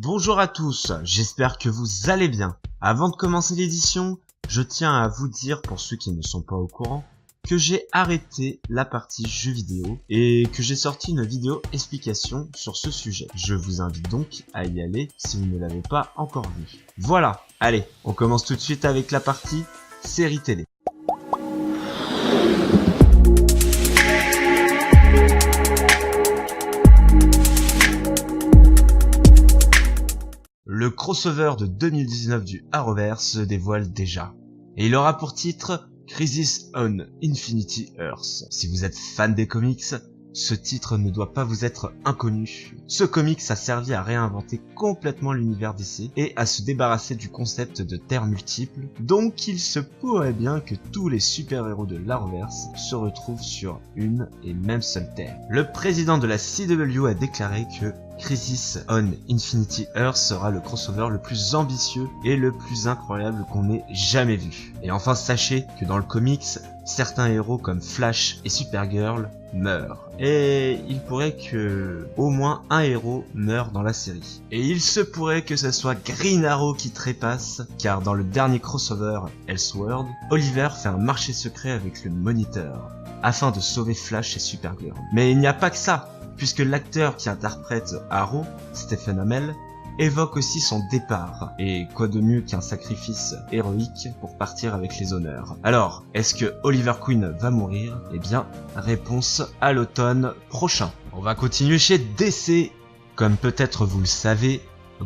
Bonjour à tous, j'espère que vous allez bien. Avant de commencer l'édition, je tiens à vous dire, pour ceux qui ne sont pas au courant, que j'ai arrêté la partie jeux vidéo et que j'ai sorti une vidéo explication sur ce sujet. Je vous invite donc à y aller si vous ne l'avez pas encore vu. Voilà, allez, on commence tout de suite avec la partie série télé. Le crossover de 2019 du Arrowverse se dévoile déjà. Et il aura pour titre Crisis on Infinity Earths. Si vous êtes fan des comics, ce titre ne doit pas vous être inconnu. Ce comics a servi à réinventer complètement l'univers DC et à se débarrasser du concept de terres multiples, donc il se pourrait bien que tous les super-héros de l'Arrowverse se retrouvent sur une et même seule terre. Le président de la CW a déclaré que Crisis on Infinity Earth sera le crossover le plus ambitieux et le plus incroyable qu'on ait jamais vu. Et enfin, sachez que dans le comics, certains héros comme Flash et Supergirl meurent. Et il pourrait que au moins un héros meure dans la série. Et il se pourrait que ce soit Green Arrow qui trépasse, car dans le dernier crossover Elseworld, Oliver fait un marché secret avec le Moniteur, afin de sauver Flash et Supergirl. Mais il n'y a pas que ça, puisque l'acteur qui interprète Arrow, Stephen Amell, évoque aussi son départ. Et quoi de mieux qu'un sacrifice héroïque pour partir avec les honneurs. Alors, est-ce que Oliver Queen va mourir? Eh bien, réponse à l'automne prochain. On va continuer chez DC. Comme peut-être vous le savez,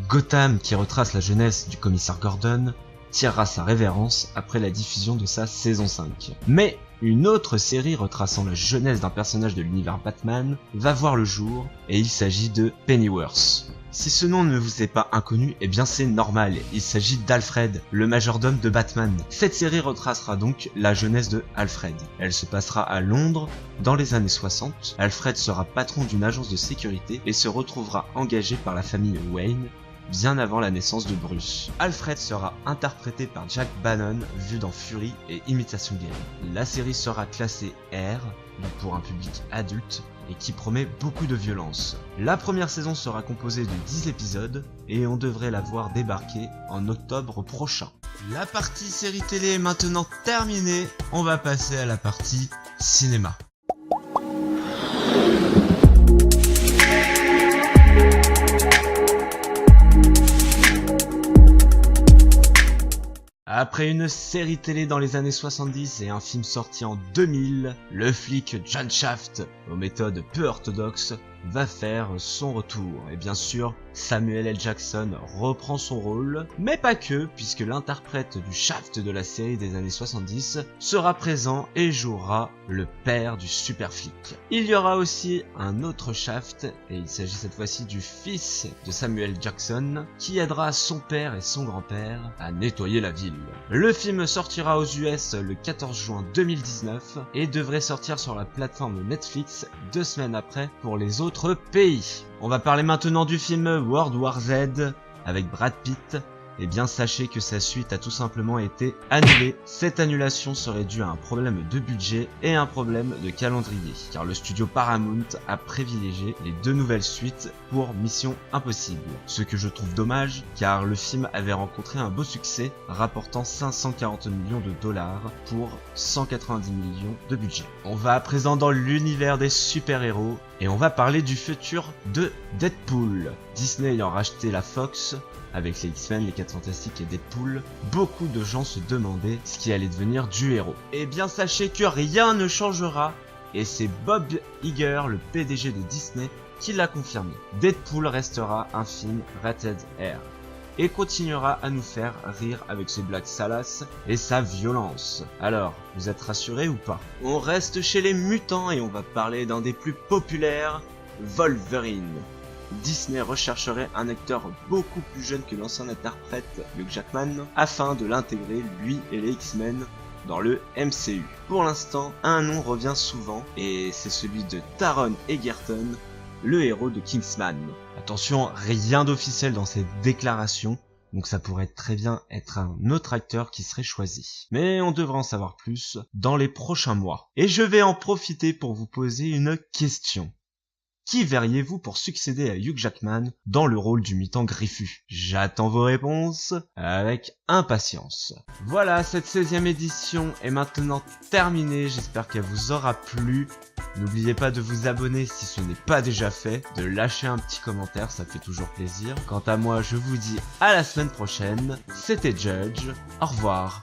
Gotham, qui retrace la jeunesse du commissaire Gordon, tirera sa révérence après la diffusion de sa saison 5. Mais une autre série retraçant la jeunesse d'un personnage de l'univers Batman va voir le jour, et il s'agit de Pennyworth. Si ce nom ne vous est pas inconnu, eh bien c'est normal, il s'agit d'Alfred, le majordome de Batman. Cette série retracera donc la jeunesse de Alfred. Elle se passera à Londres dans les années 60. Alfred sera patron d'une agence de sécurité et se retrouvera engagé par la famille Wayne bien avant la naissance de Bruce. Alfred sera interprété par Jack Bannon, vu dans Fury et Imitation Game. La série sera classée R, donc pour un public adulte, et qui promet beaucoup de violence. La première saison sera composée de 10 épisodes, et on devrait la voir débarquer en octobre prochain. La partie série télé est maintenant terminée, on va passer à la partie cinéma. Après une série télé dans les années 70 et un film sorti en 2000, le flic John Shaft, aux méthodes peu orthodoxes, va faire son retour. Et bien sûr, Samuel L. Jackson reprend son rôle, mais pas que, puisque l'interprète du Shaft de la série des années 70 sera présent et jouera le père du super flic. Il y aura aussi un autre Shaft, et il s'agit cette fois-ci du fils de Samuel Jackson, qui aidera son père et son grand-père à nettoyer la ville. Le film sortira aux US le 14 juin 2019 et devrait sortir sur la plateforme Netflix 2 semaines après pour les autres pays. On va parler maintenant du film World War Z avec Brad Pitt. Eh bien sachez que sa suite a tout simplement été annulée. Cette annulation serait due à un problème de budget et un problème de calendrier, car le studio Paramount a privilégié les 2 nouvelles suites pour Mission Impossible. Ce que je trouve dommage, car le film avait rencontré un beau succès, rapportant 540 millions de dollars pour 190 millions de budget. On va à présent dans l'univers des super-héros, et on va parler du futur de Deadpool. Disney ayant racheté la Fox, avec les X-Men, les 4 Fantastiques et Deadpool, beaucoup de gens se demandaient ce qui allait devenir du héros. Eh bien sachez que rien ne changera, et c'est Bob Iger, le PDG de Disney, qui l'a confirmé. Deadpool restera un film rated R, et continuera à nous faire rire avec ses blagues salaces et sa violence. Alors, vous êtes rassurés ou pas? On reste chez les mutants et on va parler d'un des plus populaires, Wolverine. Disney rechercherait un acteur beaucoup plus jeune que l'ancien interprète Hugh Jackman afin de l'intégrer, lui et les X-Men, dans le MCU. Pour l'instant, un nom revient souvent et c'est celui de Taron Egerton, le héros de Kingsman. Attention, rien d'officiel dans cette déclaration, donc ça pourrait très bien être un autre acteur qui serait choisi. Mais on devrait en savoir plus dans les prochains mois. Et je vais en profiter pour vous poser une question. Qui verriez-vous pour succéder à Hugh Jackman dans le rôle du mutant Griffu? J'attends vos réponses avec impatience. Voilà, cette 16e édition est maintenant terminée, j'espère qu'elle vous aura plu. N'oubliez pas de vous abonner si ce n'est pas déjà fait, de lâcher un petit commentaire, ça fait toujours plaisir. Quant à moi, je vous dis à la semaine prochaine, c'était Judge, au revoir.